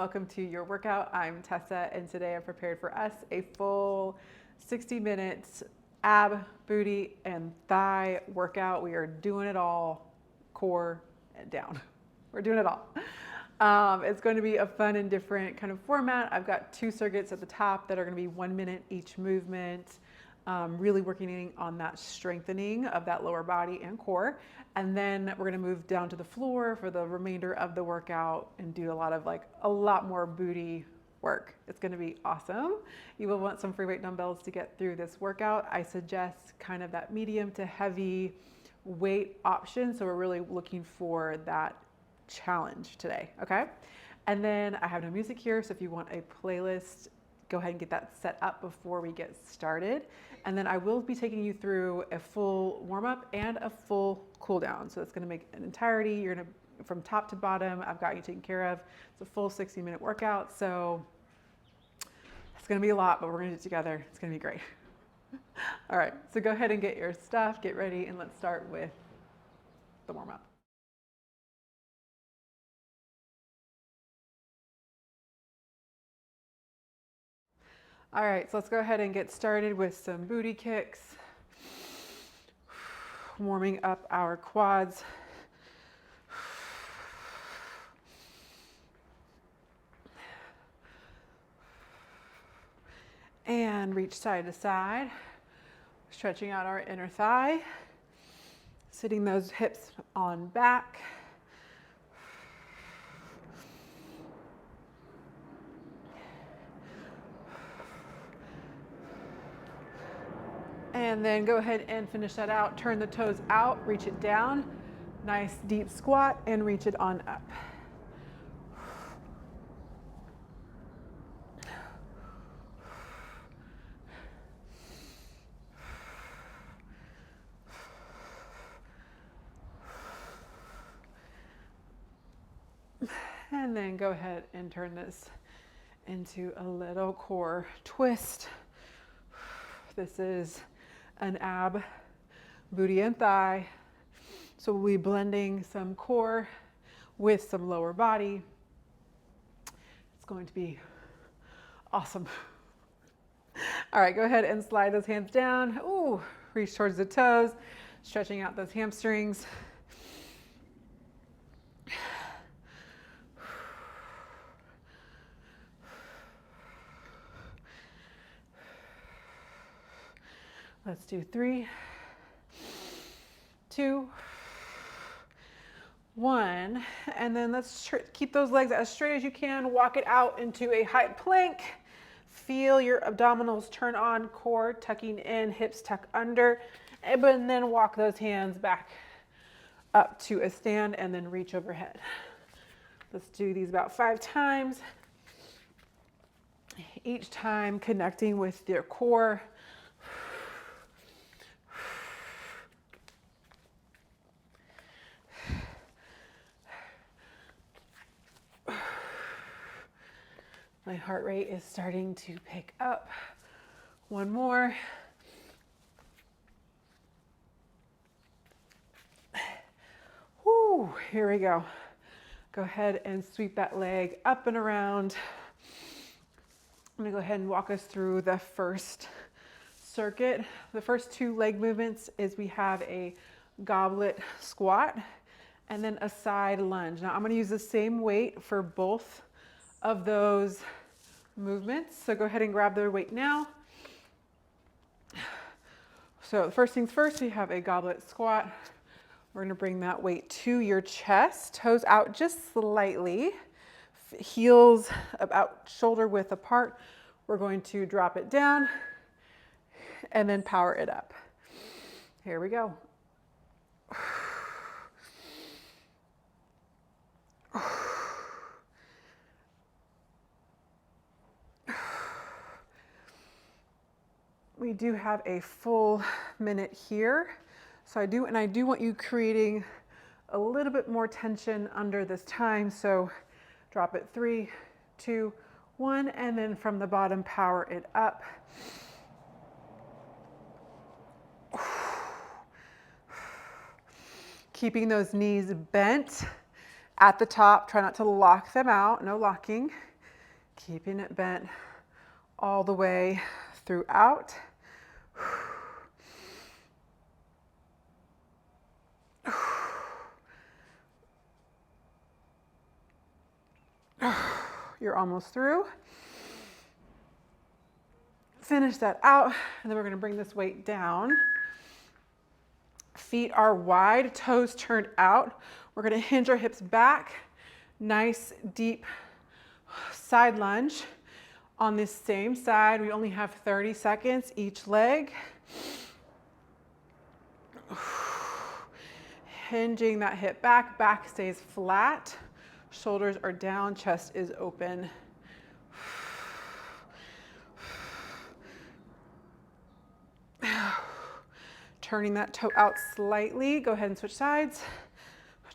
welcome to your workout. I'm Tessa, and today I've prepared for us a full 60 minutes ab, booty, and thigh workout. We are doing it all, core and down. We're doing it all. It's going to be a fun and different kind of format. I've got 2 circuits at the top that are going to be 1 minute each movement, really working on that strengthening of that lower body and core. And then we're going to move down to the floor for the remainder of the workout and do a lot more booty work. It's going to be awesome. You will want some free weight dumbbells to get through this workout. I suggest kind of that medium to heavy weight option. So we're really looking for that challenge today. Okay. And then I have no music here. So if you want a playlist, go ahead and get that set up before we get started. And then I will be taking you through a full warm up and a full cool down. So it's going to make an entirety. You're going to, from top to bottom, I've got you taken care of. It's a full 60-minute workout. So it's going to be a lot, but we're going to do it together. It's going to be great. All right. So go ahead and get your stuff, get ready, and let's start with the warm up. All right, so let's go ahead and get started with some booty kicks, warming up our quads. And reach side to side, stretching out our inner thigh, sitting those hips on back. And then go ahead and finish that out. Turn the toes out, reach it down. Nice deep squat and reach it on up. And then go ahead and turn this into a little core twist. This is an ab, booty and thigh. So we'll be blending some core with some lower body. It's going to be awesome. All right, go ahead and slide those hands down. Ooh, reach towards the toes, stretching out those hamstrings. Let's do 3, 2, 1, and then let's keep those legs as straight as you can. Walk it out into a high plank. Feel your abdominals turn on, core tucking in, hips tuck under, and then walk those hands back up to a stand and then reach overhead. Let's do these about 5 times. Each time connecting with your core. My heart rate is starting to pick up. 1 more. Whoo, here we go. Go ahead and sweep that leg up and around. I'm gonna go ahead and walk us through the first circuit. The first 2 leg movements is we have a goblet squat and then a side lunge. Now I'm gonna use the same weight for both of those movements. So go ahead and grab their weight now. So first things first, we have a goblet squat. We're going to bring that weight to your chest, toes out just slightly, heels about shoulder width apart. We're going to drop it down and then power it up. Here we go. We do have a full minute here. So I do want you creating a little bit more tension under this time. So drop it 3, 2, 1, and then from the bottom, power it up. Keeping those knees bent at the top. Try not to lock them out, no locking. Keeping it bent all the way throughout. You're almost through. Finish that out, and then we're going to bring this weight down. Feet are wide, toes turned out. We're going to hinge our hips back. Nice, deep side lunge. On this same side, we only have 30 seconds each leg. Hinging that hip back, back stays flat. Shoulders are down, chest is open. Turning that toe out slightly. Go ahead and switch sides.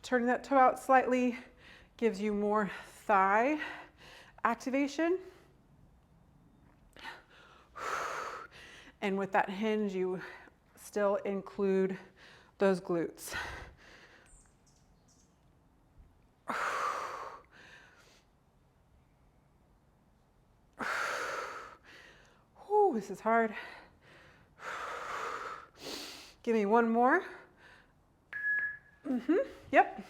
Turning that toe out slightly gives you more thigh activation. And with that hinge, you still include those glutes. Ooh, this is hard. Give me one more. Yep.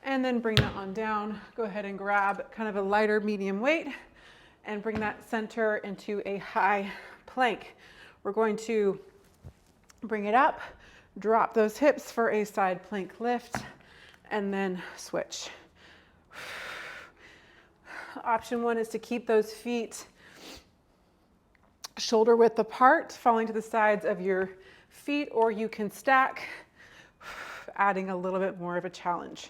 And then bring that on down. Go ahead and grab kind of a lighter medium weight and bring that center into a high plank. We're going to bring it up, drop those hips for a side plank lift, and then switch. Option one is to keep those feet shoulder width apart, falling to the sides of your feet, or you can stack, adding a little bit more of a challenge.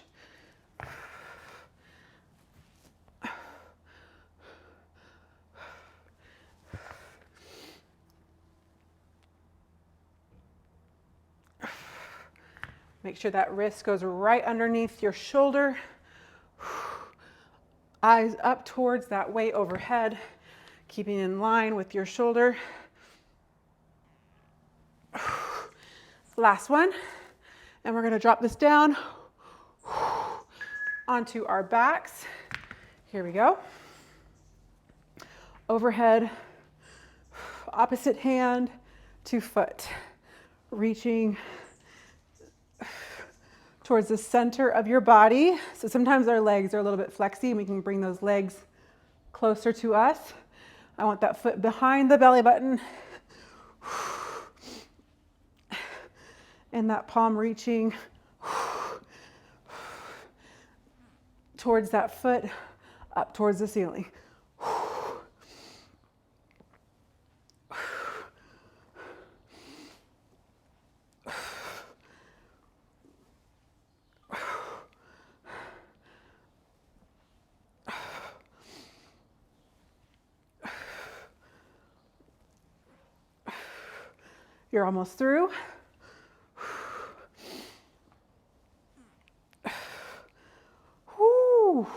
Make sure that wrist goes right underneath your shoulder. Eyes up towards that weight overhead, keeping in line with your shoulder. Last one. And we're going to drop this down onto our backs. Here we go. Overhead, opposite hand to foot, reaching towards the center of your body. So sometimes our legs are a little bit flexy and we can bring those legs closer to us. I want that foot behind the belly button and that palm reaching towards that foot up towards the ceiling. You're almost through. Whew.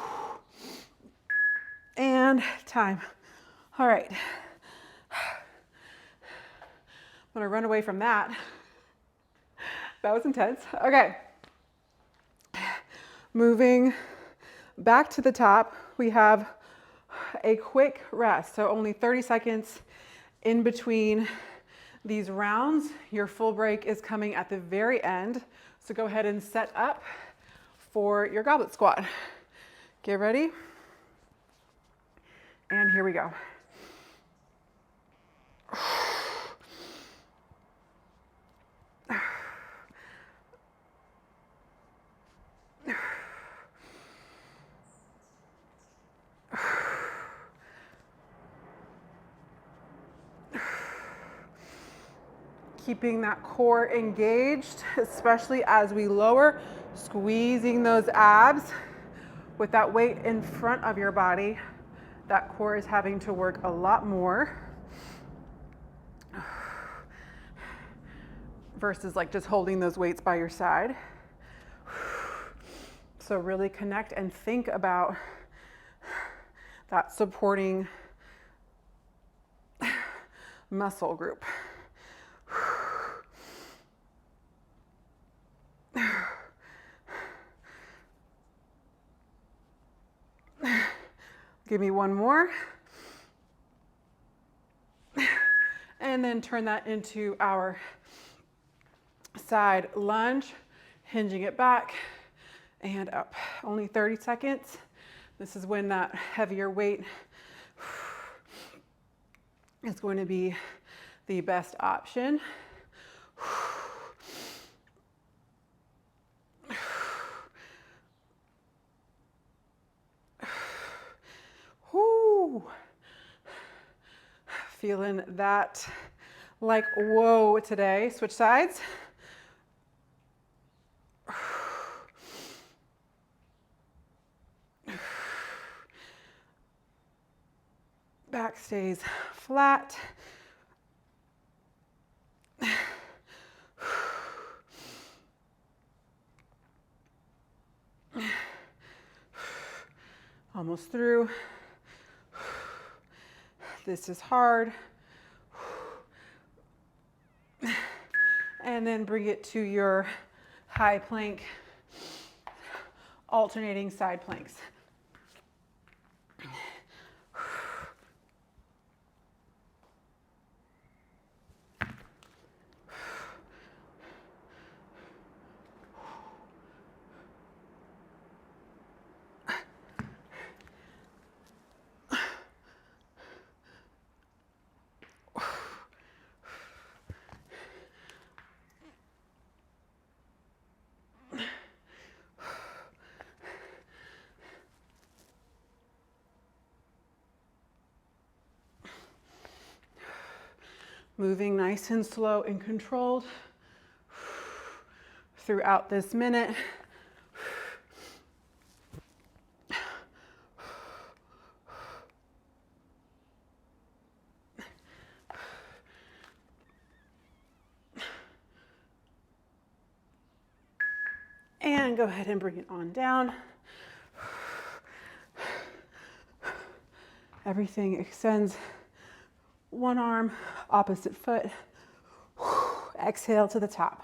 And time. All right. I'm gonna run away from that. That was intense. Okay. Moving back to the top, we have a quick rest. So only 30 seconds in between these rounds. Your full break is coming at the very end. So go ahead and set up for your goblet squat. Get ready. And here we go. Keeping that core engaged, especially as we lower, squeezing those abs with that weight in front of your body. That core is having to work a lot more versus like just holding those weights by your side. So really connect and think about that supporting muscle group. Give me one more. And then turn that into our side lunge, hinging it back and up. Only 30 seconds. This is when that heavier weight is going to be the best option. Whoo. Feeling that like whoa today. Switch sides. Back stays flat. Almost through. This is hard. And then bring it to your high plank, alternating side planks. Moving nice and slow and controlled throughout this minute. And go ahead and bring it on down. Everything extends. One arm, opposite foot. Exhale to the top.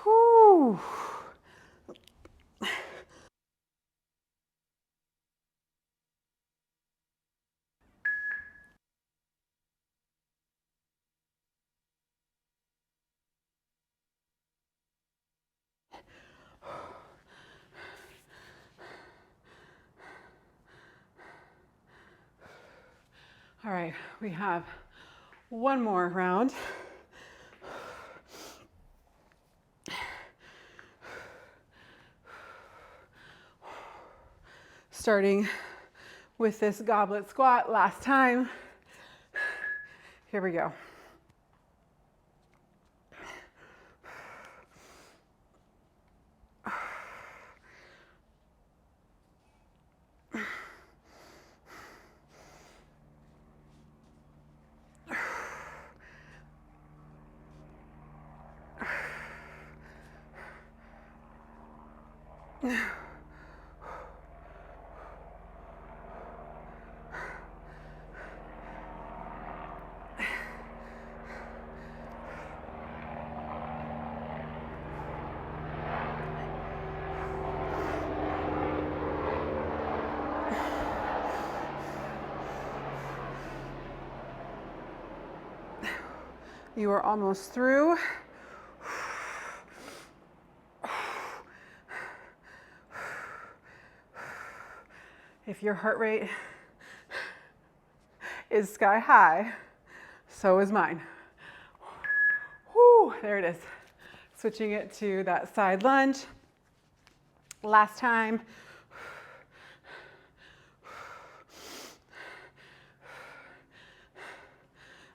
Whew. All right, we have one more round. Starting with this goblet squat last time. Here we go. You are almost through. If your heart rate is sky high, so is mine. Whew, there it is. Switching it to that side lunge. Last time.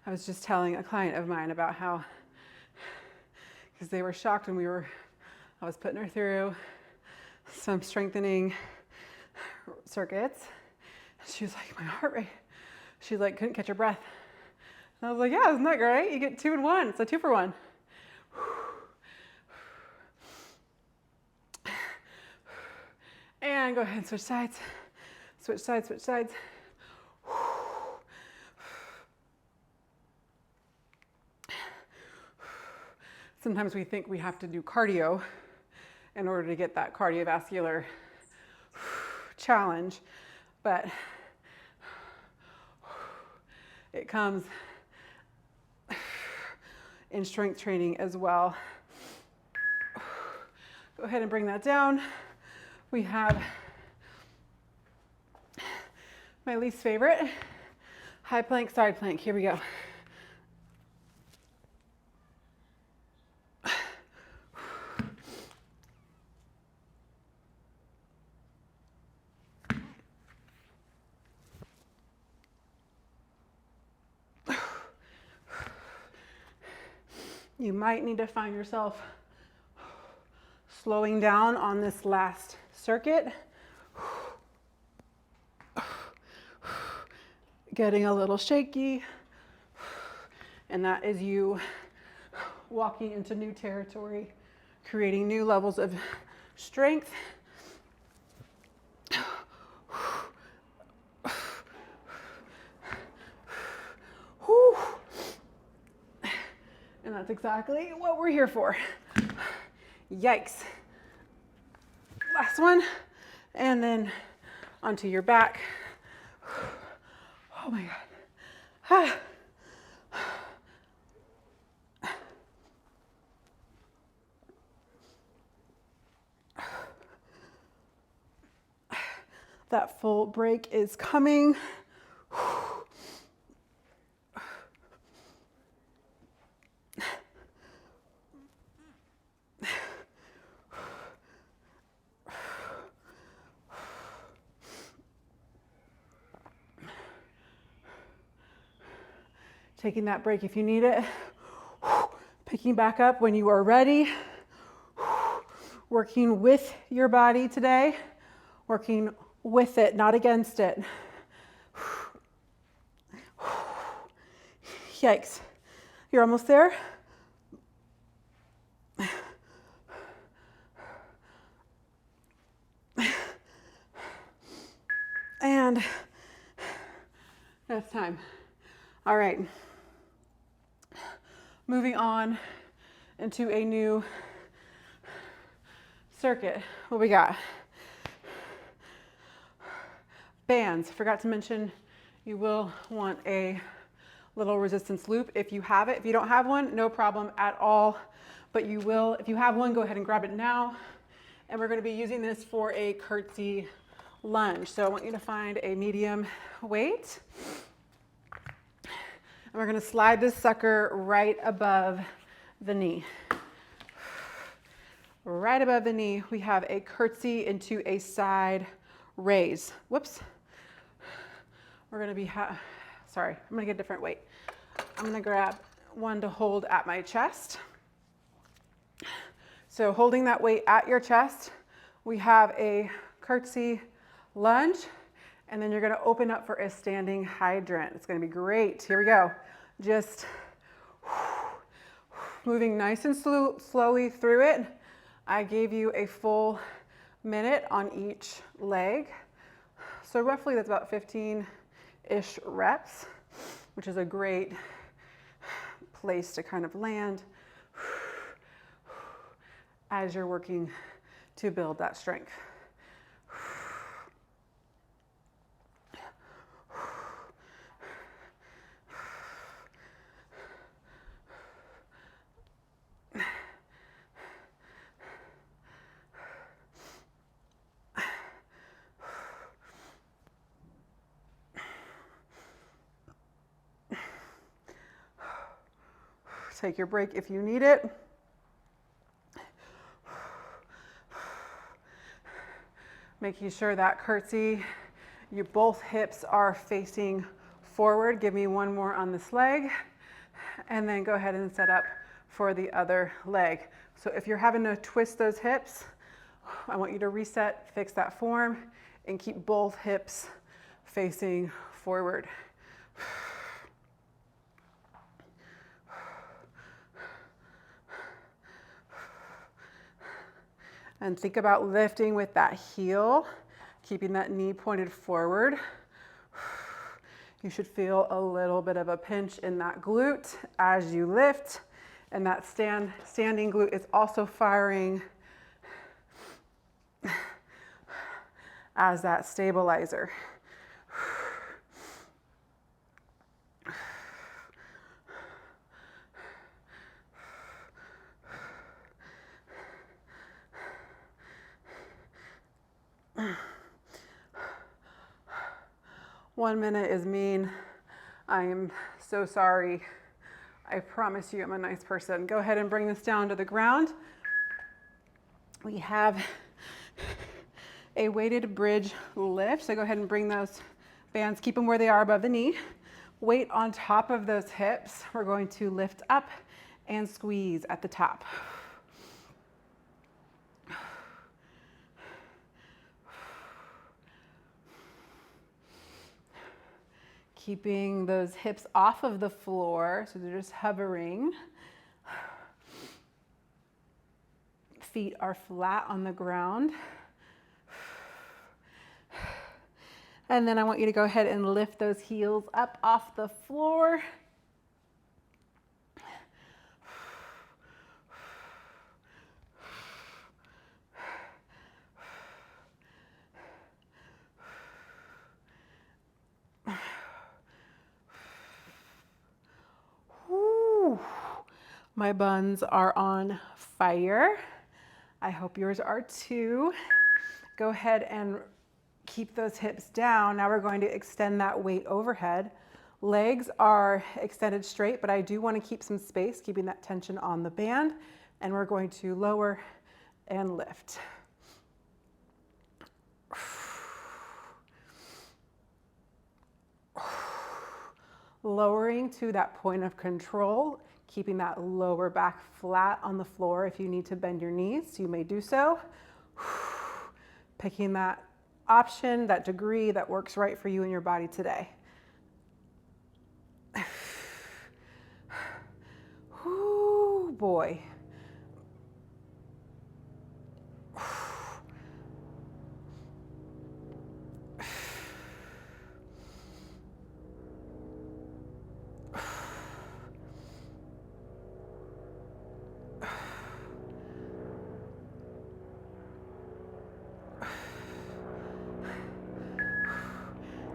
I was just telling a client of mine about how, because they were shocked when I was putting her through some strengthening circuits. She was like, my heart rate. She like couldn't catch her breath. And I was like, yeah, isn't that great? You get 2 in 1. It's a 2 for 1. And go ahead and switch sides. Switch sides, switch sides. Sometimes we think we have to do cardio in order to get that cardiovascular challenge, but it comes in strength training as well. Go ahead and bring that down. We have my least favorite, high plank, side plank. Here we go. You might need to find yourself slowing down on this last circuit, getting a little shaky, and that is you walking into new territory, creating new levels of strength. And that's exactly what we're here for. Yikes. Last one. And then onto your back. Oh my God. That full break is coming. Taking that break if you need it. Picking back up when you are ready. Working with your body today. Working with it, not against it. Yikes. You're almost there. And that's time. All right. Moving on into a new circuit. What we got? Bands. Forgot to mention you will want a little resistance loop if you have it. If you don't have one, no problem at all. But you will, if you have one, go ahead and grab it now. And we're going to be using this for a curtsy lunge. So I want you to find a medium weight. And we're going to slide this sucker right above the knee. Right above the knee, we have a curtsy into a side raise. Whoops. We're going to be, sorry, I'm going to get a different weight. I'm going to grab one to hold at my chest. So holding that weight at your chest, we have a curtsy lunge. And then you're going to open up for a standing hydrant. It's going to be great. Here we go. Just moving nice and slowly through it. I gave you a full minute on each leg. So roughly that's about 15-ish reps, which is a great place to kind of land as you're working to build that strength. Take your break if you need it. Making sure that curtsy, both hips are facing forward. Give me one more on this leg. And then go ahead and set up for the other leg. So if you're having to twist those hips, I want you to reset, fix that form, and keep both hips facing forward. And think about lifting with that heel, keeping that knee pointed forward. You should feel a little bit of a pinch in that glute as you lift. And that standing glute is also firing as that stabilizer. One minute is mean. I am so sorry. I promise you I'm a nice person. Go ahead and bring this down to the ground. We have a weighted bridge lift. So go ahead and bring those bands, keep them where they are above the knee. Weight on top of those hips. We're going to lift up and squeeze at the top. Keeping those hips off of the floor, so they're just hovering. Feet are flat on the ground. And then I want you to go ahead and lift those heels up off the floor. My buns are on fire. I hope yours are too. Go ahead and keep those hips down. Now we're going to extend that weight overhead. Legs are extended straight, but I do want to keep some space, keeping that tension on the band. And we're going to lower and lift. Lowering to that point of control, keeping that lower back flat on the floor. If you need to bend your knees, you may do so. Picking that option, that degree that works right for you and your body today. Ooh, boy.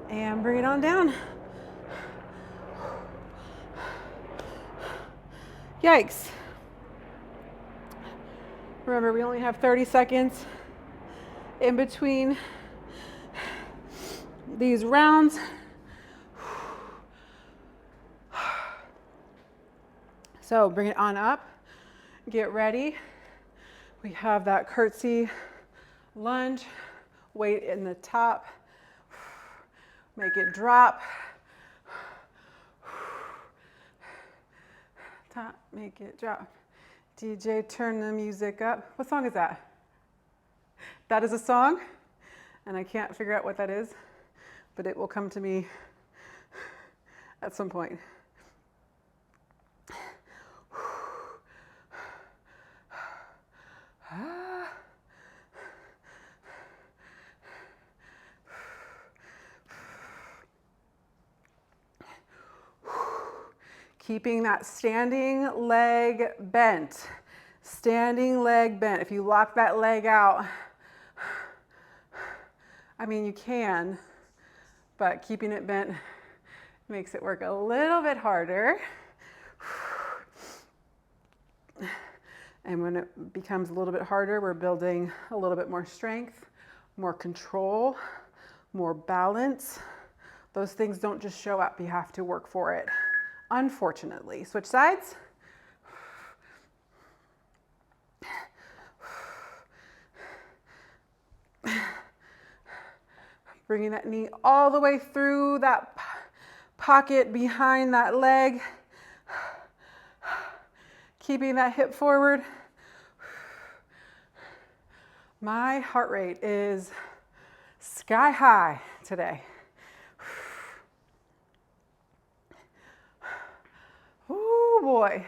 And bring it on down. Yikes. Remember, we only have 30 seconds in between these rounds. So bring it on up. Get ready. We have that curtsy lunge, weight in the top. Make it drop. Top, make it drop. DJ, turn the music up. What song is that? That is a song, and I can't figure out what that is, but it will come to me at some point. Keeping that standing leg bent. Standing leg bent. If you lock that leg out, I mean, you can, but keeping it bent makes it work a little bit harder. And when it becomes a little bit harder, we're building a little bit more strength, more control, more balance. Those things don't just show up, you have to work for it. Unfortunately. Switch sides. Bringing that knee all the way through that pocket behind that leg. Keeping that hip forward. My heart rate is sky high today. Oh boy.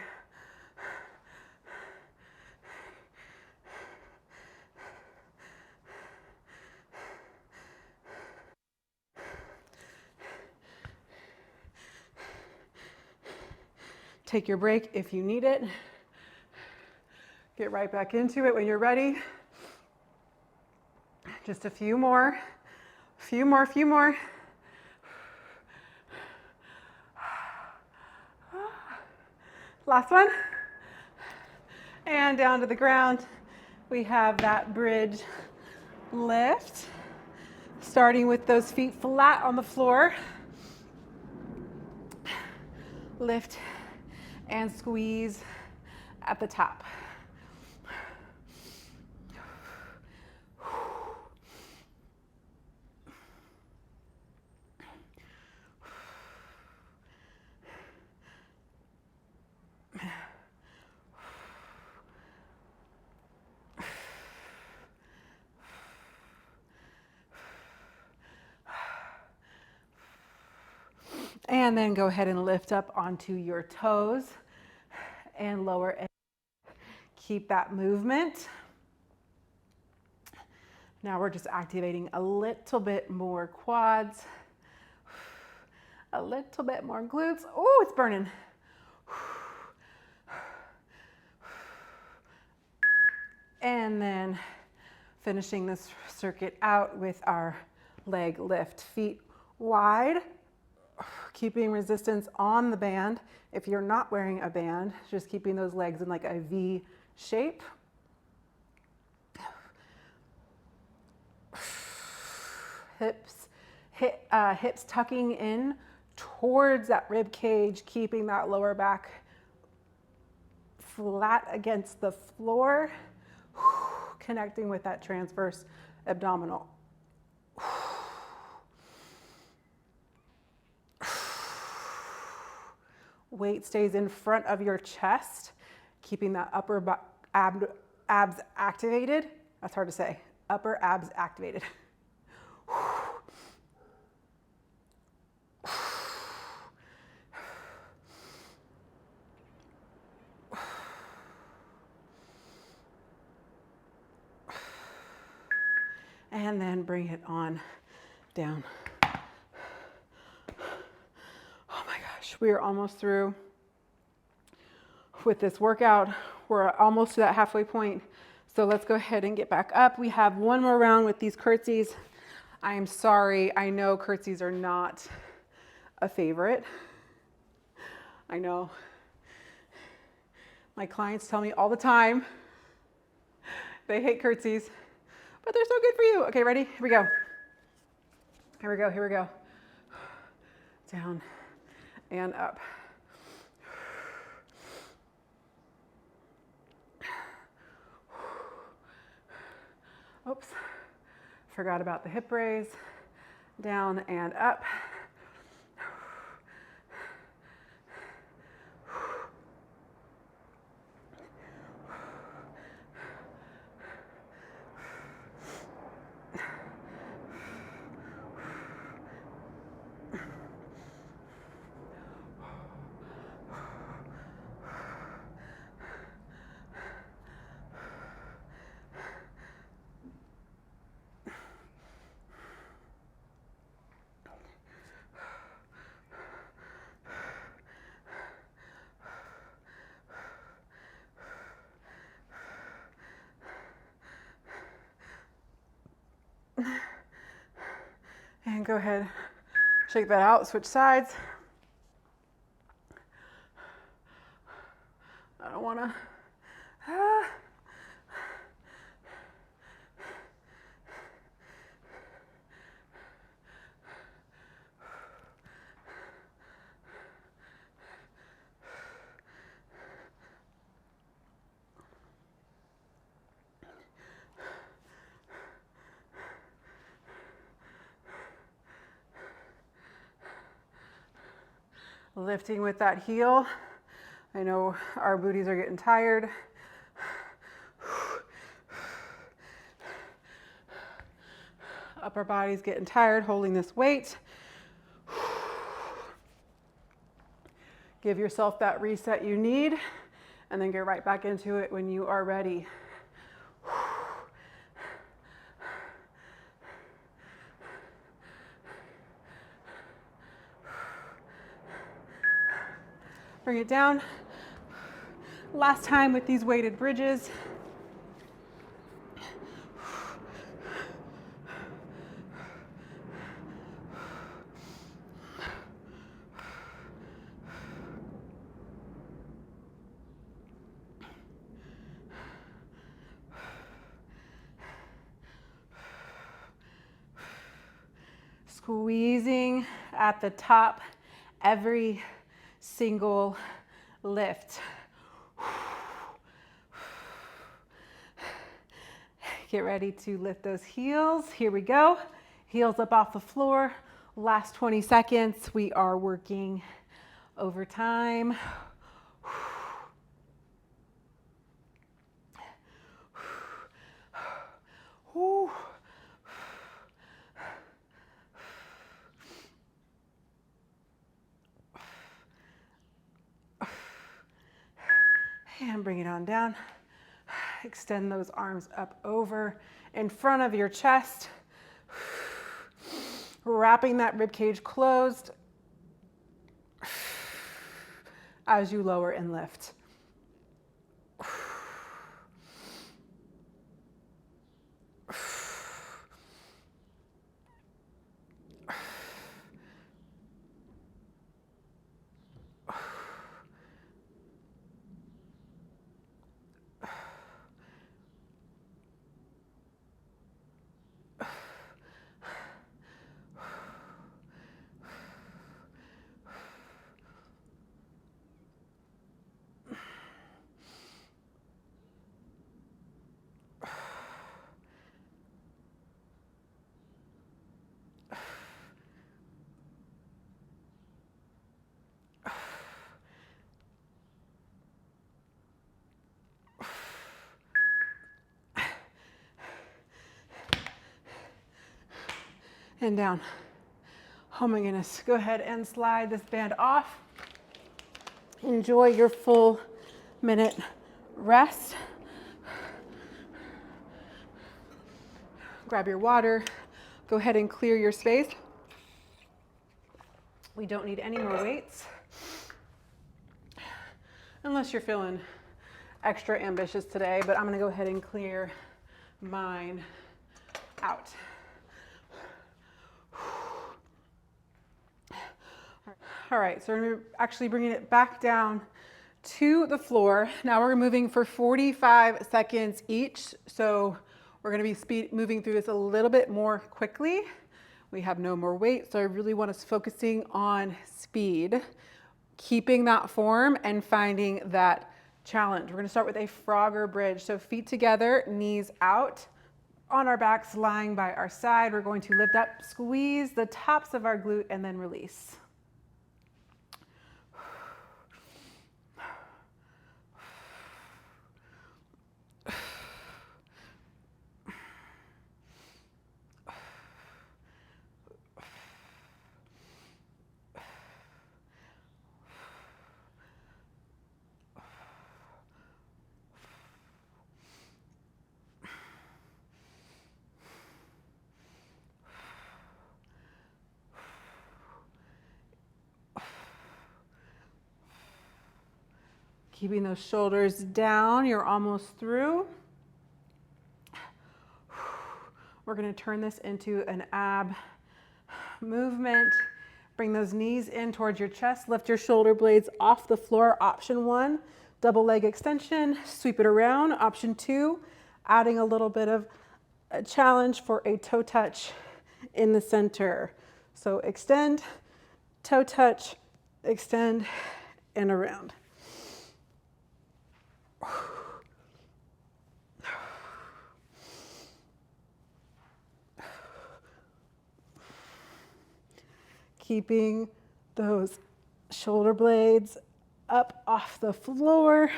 Take your break if you need it. Get right back into it when you're ready. Just a few more, few more. Last one. And down to the ground. We have that bridge lift. Starting with those feet flat on the floor. Lift and squeeze at the top. And then go ahead and lift up onto your toes and lower and keep that movement. Now we're just activating a little bit more quads, a little bit more glutes. Oh, it's burning. And then finishing this circuit out with our leg lift. Feet wide, keeping resistance on the band. If you're not wearing a band, just keeping those legs in like a V shape. Hips tucking in towards that rib cage, keeping that lower back flat against the floor, connecting with that transverse abdominal. Weight stays in front of your chest, keeping that upper abs activated. That's hard to say. Upper abs activated. And then bring it on down. Oh my gosh, we are almost through with this workout. We're almost to that halfway point. So let's go ahead and get back up. We have one more round with these curtsies. I'm sorry, I know curtsies are not a favorite. I know. My clients tell me all the time they hate curtsies, but they're so good for you. Okay, ready? Here we go. Here we go, here we go. Down and up. Oops, forgot about the hip raise. Down and up. And go ahead, shake that out, switch sides. I don't wanna, lifting with that heel I know our booties are getting tired. Upper body's getting tired holding this weight. Give yourself that reset you need, and then get right back into it when you are ready. Bring it down. Last time with these weighted bridges. Squeezing at the top every single lift. Get ready to lift those heels. Here we go. Heels up off the floor. Last 20 seconds. We are working overtime. And bring it on down. Extend those arms up over in front of your chest. Wrapping that rib cage closed as you lower and lift. And down. Oh my goodness. Go ahead and slide this band off. Enjoy your full minute rest. Grab your water. Go ahead and clear your space. We don't need any more weights. Unless you're feeling extra ambitious today, but I'm gonna go ahead and clear mine out. All right, so we're actually bringing it back down to the floor. Now we're moving for 45 seconds each. So we're gonna be moving through this a little bit more quickly. We have no more weight, so I really want us focusing on speed, keeping that form and finding that challenge. We're gonna start with a Frogger bridge. So feet together, knees out, on our backs, lying by our side. We're going to lift up, squeeze the tops of our glute, and then release. Keeping those shoulders down, you're almost through. We're gonna turn this into an ab movement. Bring those knees in towards your chest. Lift your shoulder blades off the floor. Option 1, double leg extension, sweep it around. Option 2, adding a little bit of a challenge for a toe touch in the center. So extend, toe touch, extend, and around. Keeping those shoulder blades up off the floor.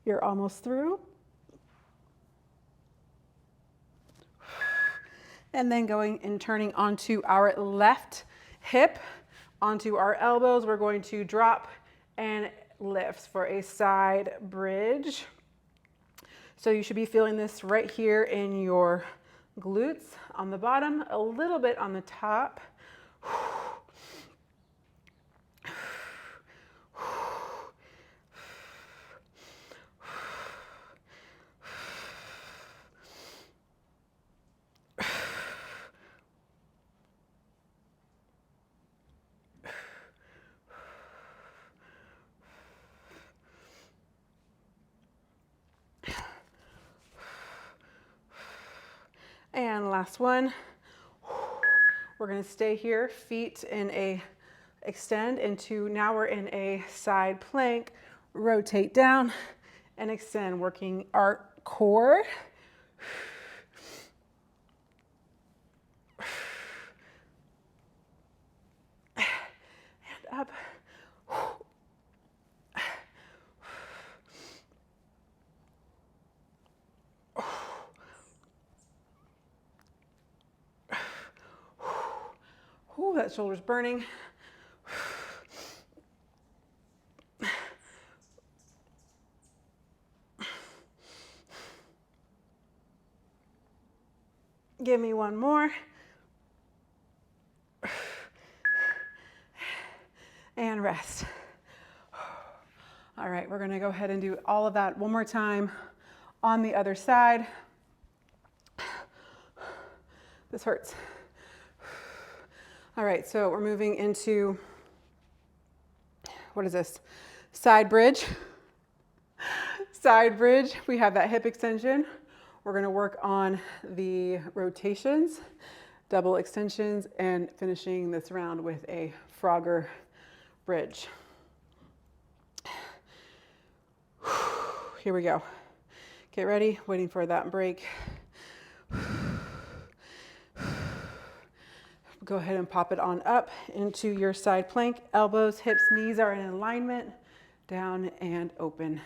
You're almost through. And then going and turning onto our left hip, onto our elbows. We're going to drop and lift for a side bridge. So you should be feeling this right here in your glutes on the bottom, a little bit on the top. And last one. We're going to stay here, feet in a extend into, now we're in a side plank, rotate down and extend, working our core. And up. Ooh, that shoulder's burning. Give me one more. And rest. All right, we're gonna go ahead and do all of that one more time on the other side. This hurts. All right, so we're moving into, what is this? Side bridge. Side bridge, we have that hip extension. We're gonna work on the rotations, double extensions, and finishing this round with a Frogger bridge. Here we go. Get ready, waiting for that break. Go ahead and pop it on up into your side plank. Elbows, hips, knees are in alignment. Down and open.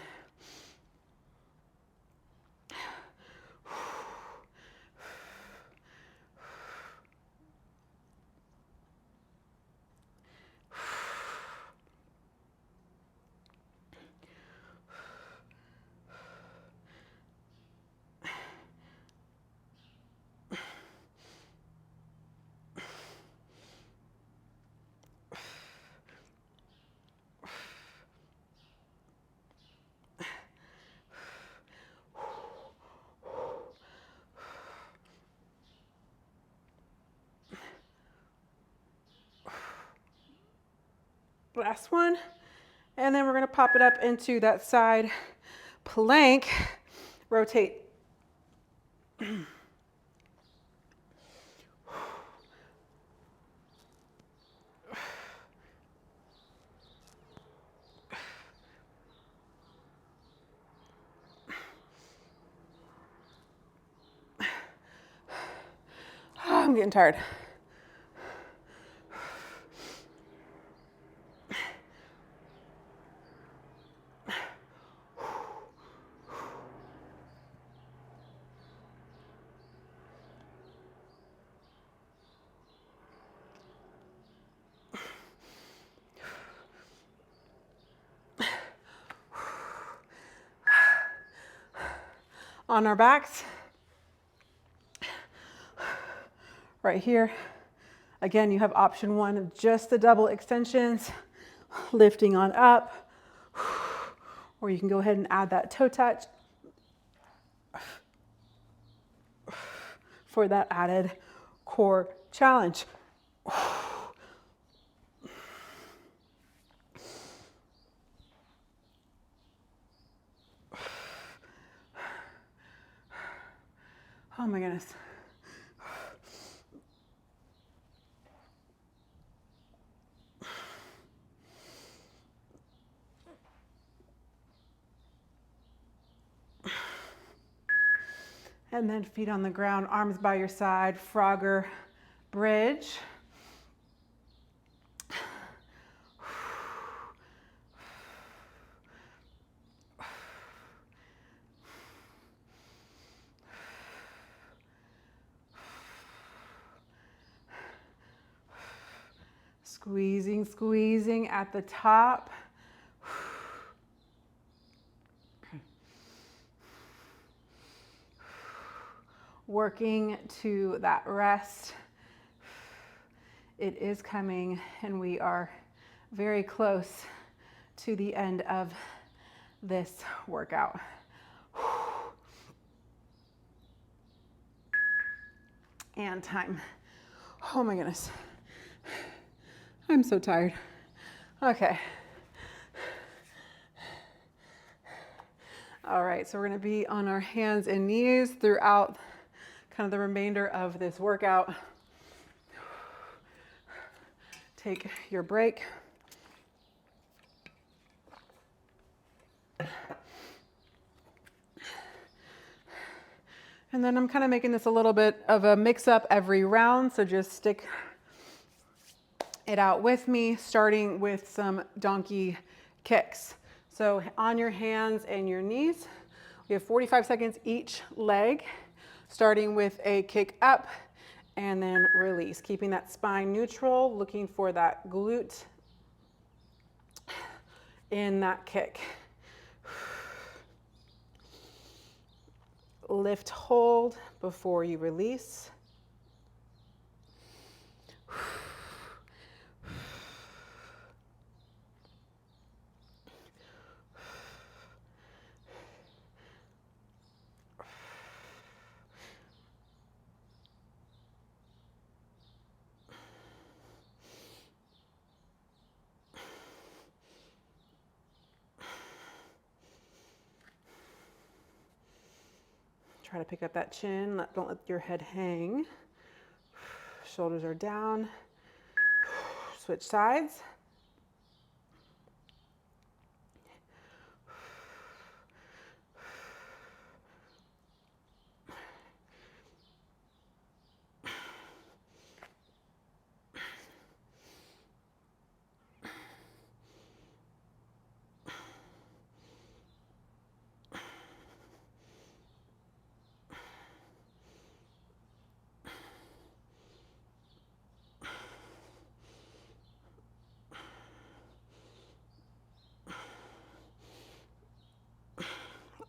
Last one. And then we're going to pop it up into that side plank. Rotate. I'm getting tired. On our backs, right here. Again, you have option one of just the double extensions, lifting on up, or you can go ahead and add that toe touch for that added core challenge. Oh my goodness. And then feet on the ground, arms by your side, Frogger bridge. Squeezing, squeezing at the top. Working to that rest. It is coming, and we are very close to the end of this workout. And time. Oh my goodness. I'm so tired. Okay. All right, so we're gonna be on our hands and knees throughout kind of the remainder of this workout. Take your break. And then I'm kind of making this a little bit of a mix up every round, so just stick it out with me, starting with some donkey kicks. So on your hands and your knees, we have 45 seconds each leg, starting with a kick up and then release, keeping that spine neutral, looking for that glute in that kick. Lift, hold before you release. Try to pick up that chin. Don't let your head hang. Shoulders are down. Switch sides.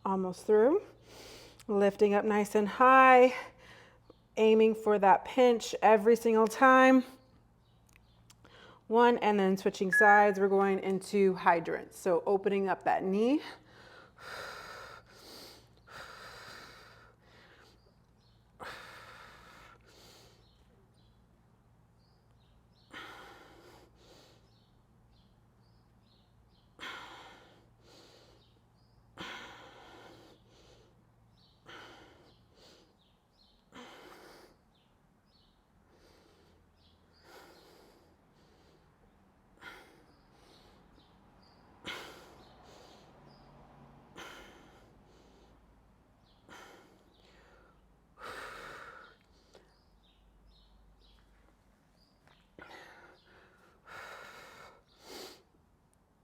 Almost through. Lifting up nice and high, aiming for that pinch every single time. One, and then switching sides, we're going into hydrants. So opening up that knee.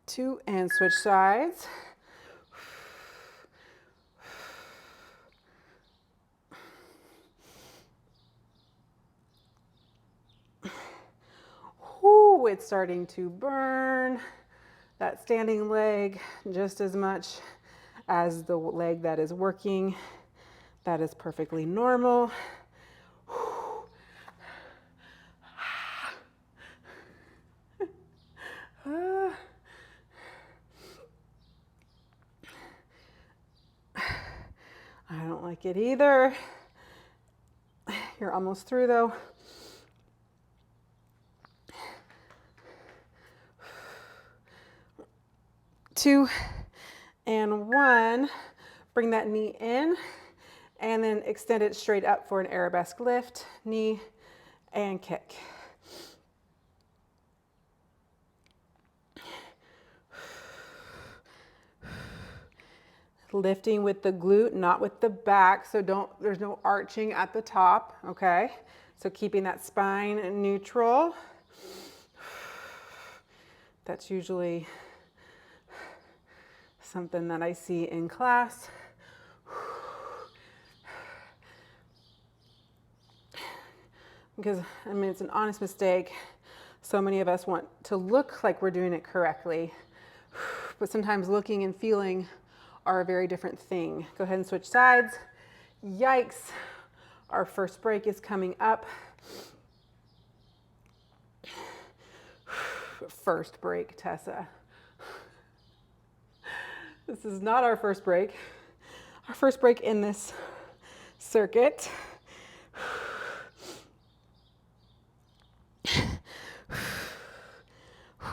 Two, and switch sides. Whoo, it's starting to burn. That standing leg just as much as the leg that is working. That is perfectly normal. I don't like it either. You're almost through though. Two and one. Bring that knee in and then extend it straight up for an arabesque lift. Knee and kick. Lifting with the glute, not with the back. So there's no arching at the top, okay? So keeping that spine neutral. That's usually something that I see in class. Because, I mean, it's an honest mistake. So many of us want to look like we're doing it correctly, but sometimes looking and feeling are a very different thing. Go ahead and switch sides. Yikes, our first break is coming up. First break, Tessa. This is not our first break. Our first break in this circuit.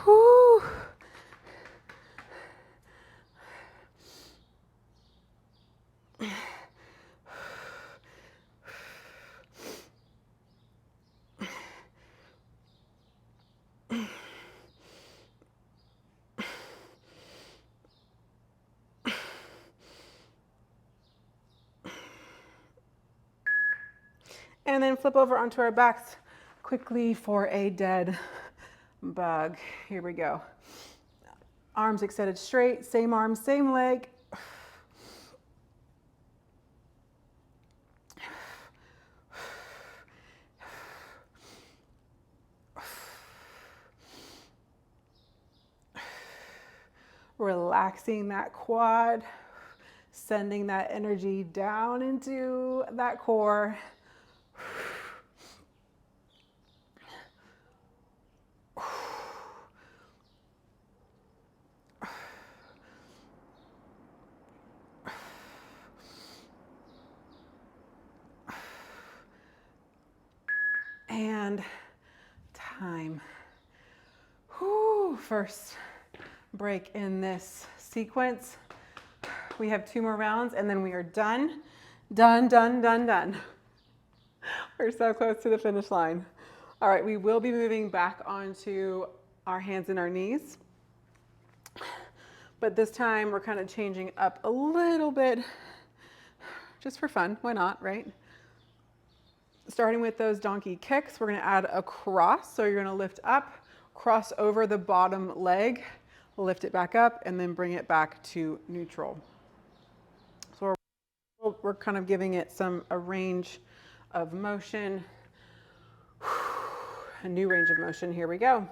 Whew. And then flip over onto our backs quickly for a dead bug. Here we go. Arms extended straight, same arm, same leg. Relaxing that quad, sending that energy down into that core. And time. Whew, first break in this sequence. We have 2 more rounds and then we are done. Done, done, done, done. We're so close to the finish line. All right, we will be moving back onto our hands and our knees. But this time we're kind of changing up a little bit just for fun. Why not, right? Starting with those donkey kicks, we're going to add a cross. So you're going to lift up, cross over the bottom leg, lift it back up, and then bring it back to neutral. So we're kind of giving it a range of motion, a new range of motion. Here we go.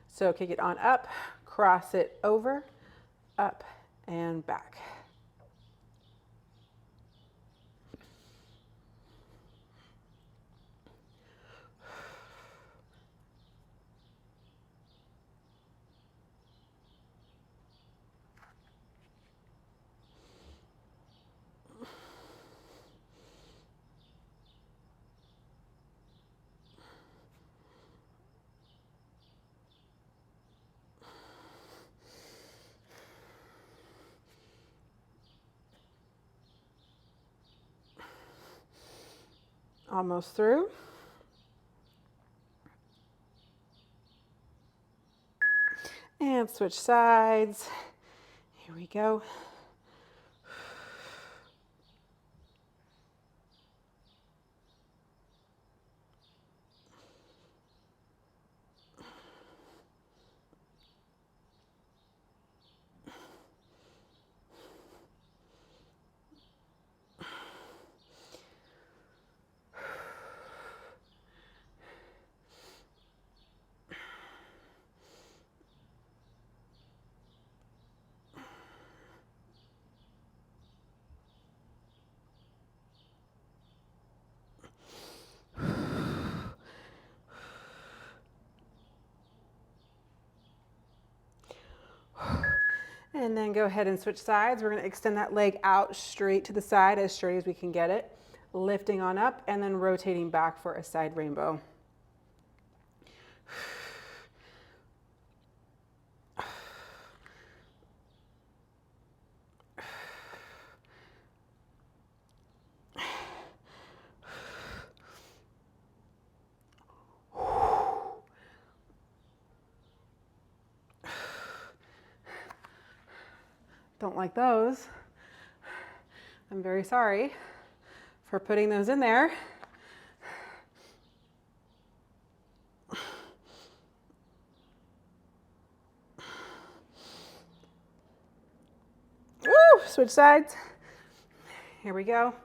So kick it on up, cross it over, up and back. Almost through. And switch sides. Here we go. And then go ahead and switch sides. We're going to extend that leg out straight to the side, as straight as we can get it. Lifting on up and then rotating back for a side rainbow. Don't like those. I'm very sorry for putting those in there. switch sides. Here we go.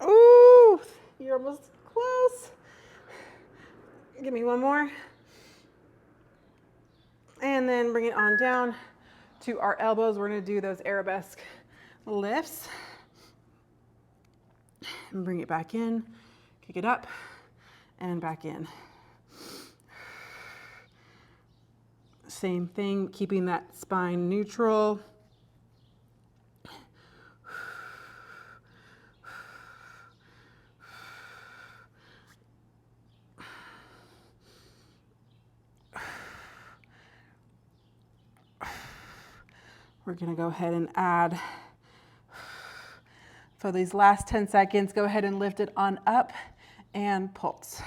Ooh, you're almost close. Give me one more. And then bring it on down to our elbows. We're gonna do those arabesque lifts. And bring it back in, kick it up, and back in. Same thing, keeping that spine neutral. We're gonna go ahead and add, for these last 10 seconds, go ahead and lift it on up and pulse.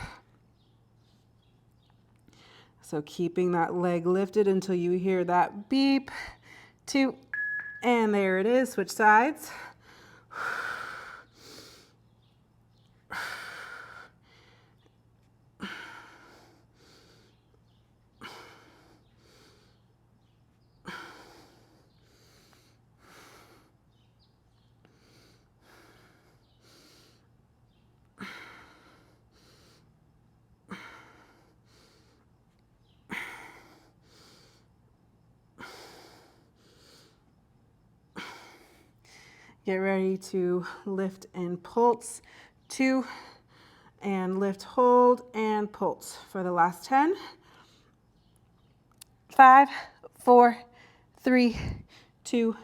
So keeping that leg lifted until you hear that beep, 2, and there it is, switch sides. Get ready to lift and pulse. 2, and lift, hold, and pulse for the last 10. 5, 4, 3, 2,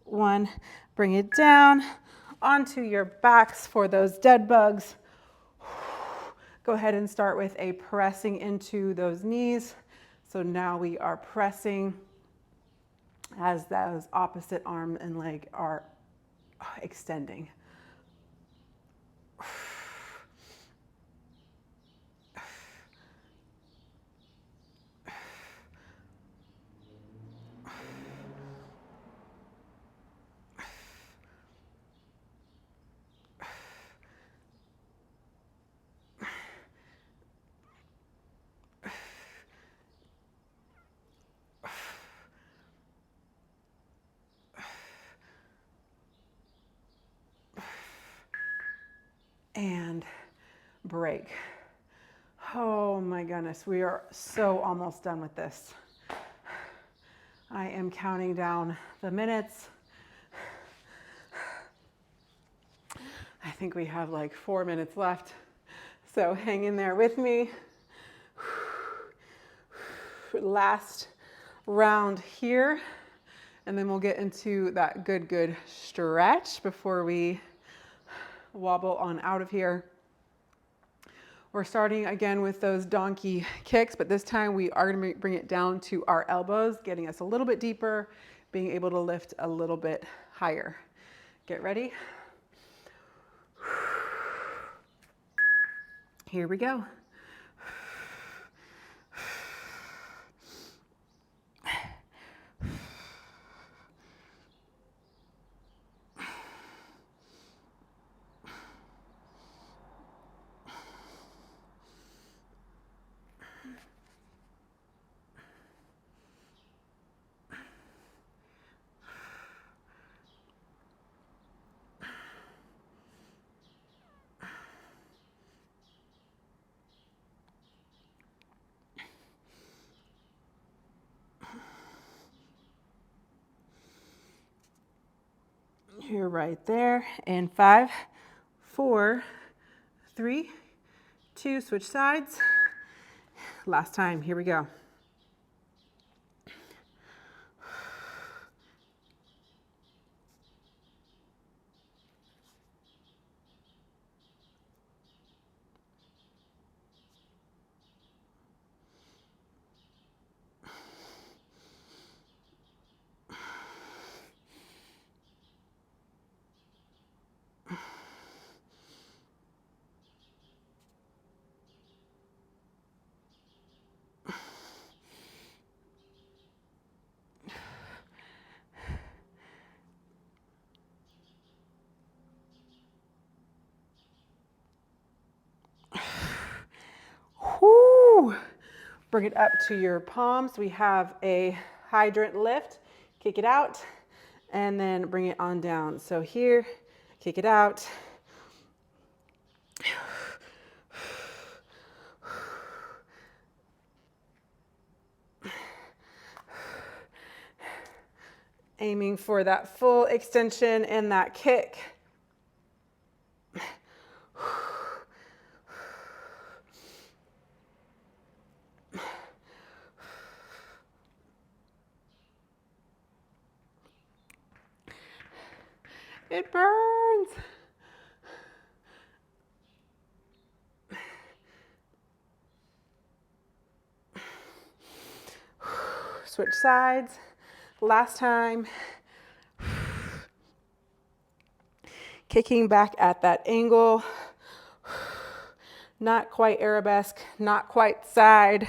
1. Bring it down onto your backs for those dead bugs. Go ahead and start with a pressing into those knees. So now we are pressing as those opposite arm and leg are extending. And break. Oh my goodness, we are so almost done with this. I am counting down the minutes. I think we have like 4 minutes left. So hang in there with me. Last round here. And then we'll get into that good stretch before we wobble on out of here. We're starting again with those donkey kicks, but this time we are going to bring it down to our elbows, getting us a little bit deeper, being able to lift a little bit higher. Get ready. Here we go. You're right there. And 5, 4, 3, 2, switch sides. Last time, here we go. Bring it up to your palms. We have a hydrant lift. Kick it out and then bring it on down. So here, kick it out. Aiming for that full extension and that kick. It burns. Switch sides. Last time. Kicking back at that angle. Not quite arabesque, not quite side.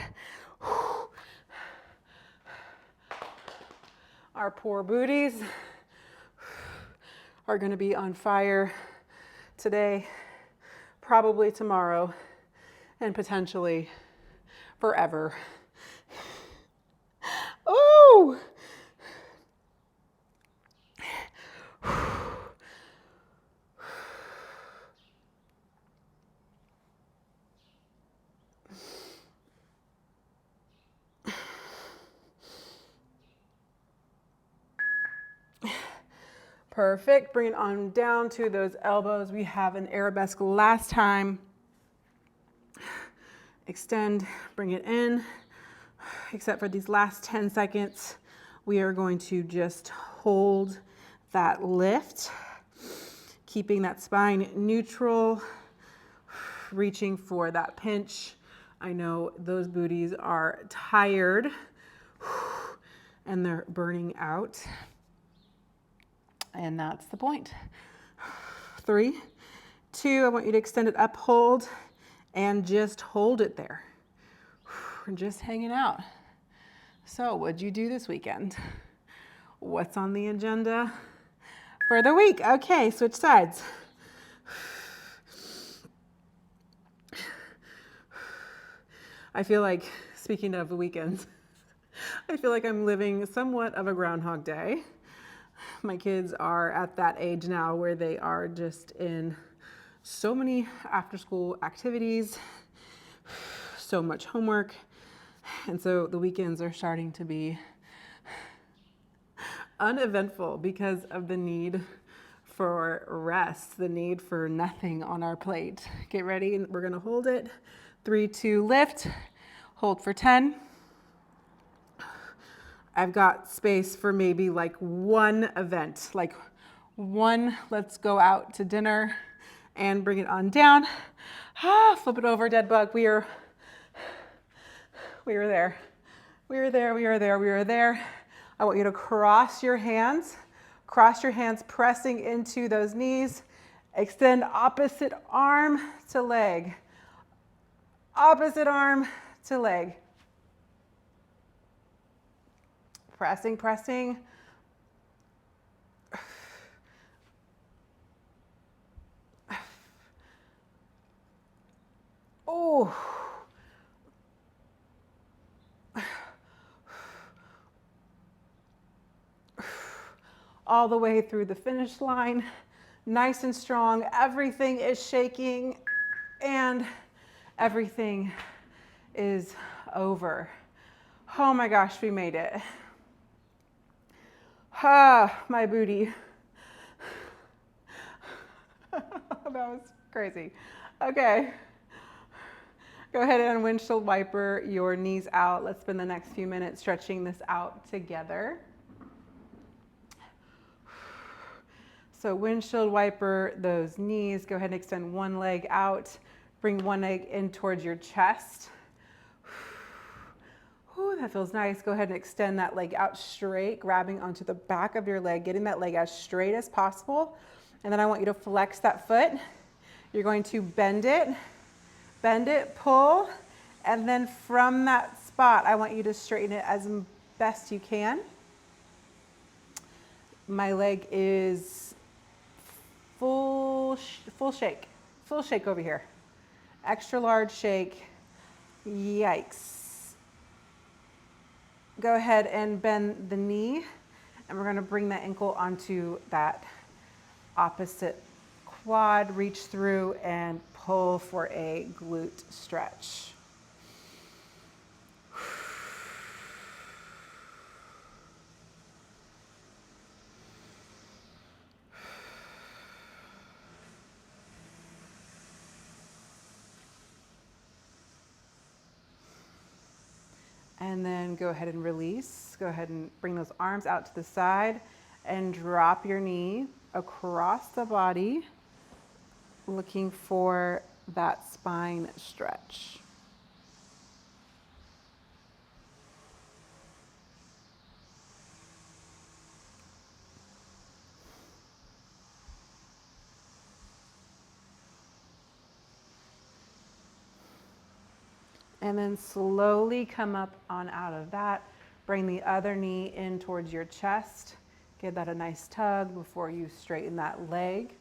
Our poor booties are going to be on fire today, probably tomorrow, and potentially forever. Ooh! Perfect. Bring it on down to those elbows. We have an arabesque last time. Extend, bring it in. Except for these last 10 seconds, we are going to just hold that lift, keeping that spine neutral, reaching for that pinch. I know those booties are tired and they're burning out. And that's the point. 3, 2, I want you to extend it up, hold, and just hold it there. We're just hanging out. So what'd you do this weekend? What's on the agenda for the week? Okay, switch sides. I feel like, speaking of weekends, I feel like I'm living somewhat of a Groundhog Day. My kids are at that age now where they are just in so many after-school activities, so much homework, and so the weekends are starting to be uneventful because of the need for rest, the need for nothing on our plate. Get ready, and we're gonna hold it. 3, 2, lift, hold for 10. I've got space for maybe like one event, like one, let's go out to dinner and bring it on down. Flip it over, dead bug. We are there. We are there, we are there, we are there. I want you to cross your hands, pressing into those knees. Extend opposite arm to leg. Opposite arm to leg. Pressing, pressing. Oh. All the way through the finish line, nice and strong. Everything is shaking and everything is over. Oh my gosh, we made it. My booty. That was crazy. Okay. Go ahead and windshield wiper your knees out. Let's spend the next few minutes stretching this out together. So windshield wiper those knees. Go ahead and extend one leg out. Bring one leg in towards your chest. Ooh, that feels nice. Go ahead and extend that leg out straight, grabbing onto the back of your leg, getting that leg as straight as possible. And then I want you to flex that foot. You're going to bend it, pull, and then from that spot, I want you to straighten it as best you can. My leg is full shake over here. Extra large shake. Yikes. go ahead and bend the knee, and we're gonna bring that ankle onto that opposite quad, reach through and pull for a glute stretch. And then go ahead and release. Go ahead and bring those arms out to the side and drop your knee across the body, looking for that spine stretch. And then slowly come up on out of that. Bring the other knee in towards your chest. Give that a nice tug before you straighten that leg.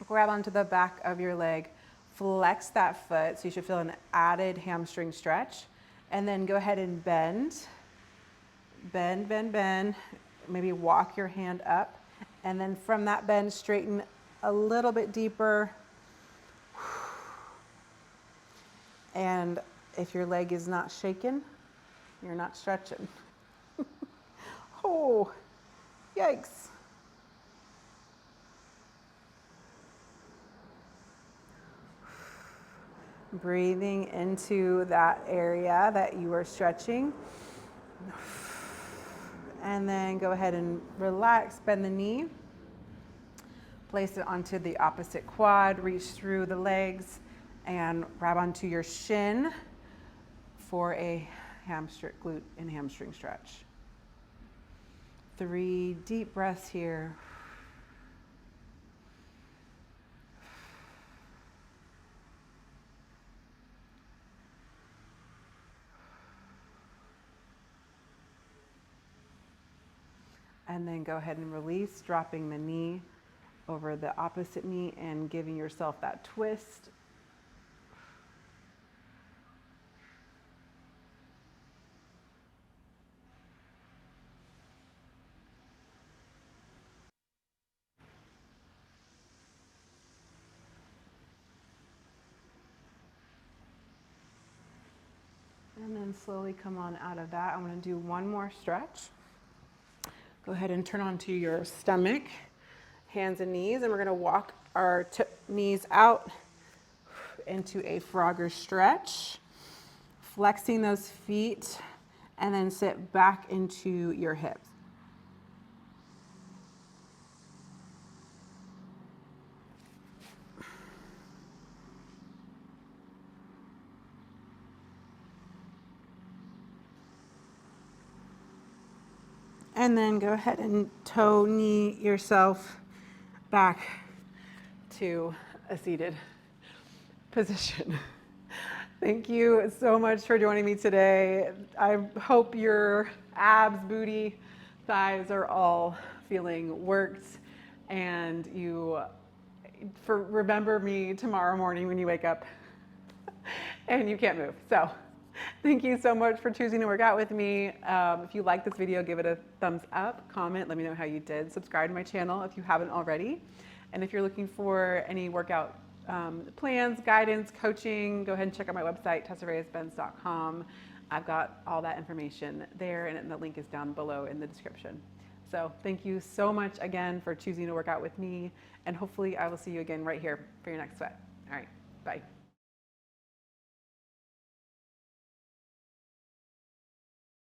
Grab onto the back of your leg. Flex that foot, so you should feel an added hamstring stretch. And then go ahead and bend. Bend, bend, bend. Maybe walk your hand up. And then from that bend, straighten a little bit deeper. And if your leg is not shaking, you're not stretching. Oh, yikes. Breathing into that area that you are stretching. And then go ahead and relax, bend the knee. Place it onto the opposite quad, reach through the legs, and grab onto your shin for a glute and hamstring stretch. 3 deep breaths here. And then go ahead and release, dropping the knee over the opposite knee and giving yourself that twist. And then slowly come on out of that. I'm going to do one more stretch. Go ahead and turn onto your stomach, hands and knees, and we're going to walk our knees out into a Frogger stretch, flexing those feet, and then sit back into your hips. And then go ahead and toe knee yourself back to a seated position. Thank you so much for joining me today. I hope your abs, booty, thighs are all feeling worked, and you remember me tomorrow morning when you wake up and you can't move. So thank you so much for choosing to work out with me. If you like this video, give it a thumbs up, comment, let me know how you did. Subscribe to my channel if you haven't already. And if you're looking for any workout plans, guidance, coaching, go ahead and check out my website, tessareyesbenz.com. I've got all that information there, and the link is down below in the description. So thank you so much again for choosing to work out with me, and hopefully I will see you again right here for your next sweat. All right, bye.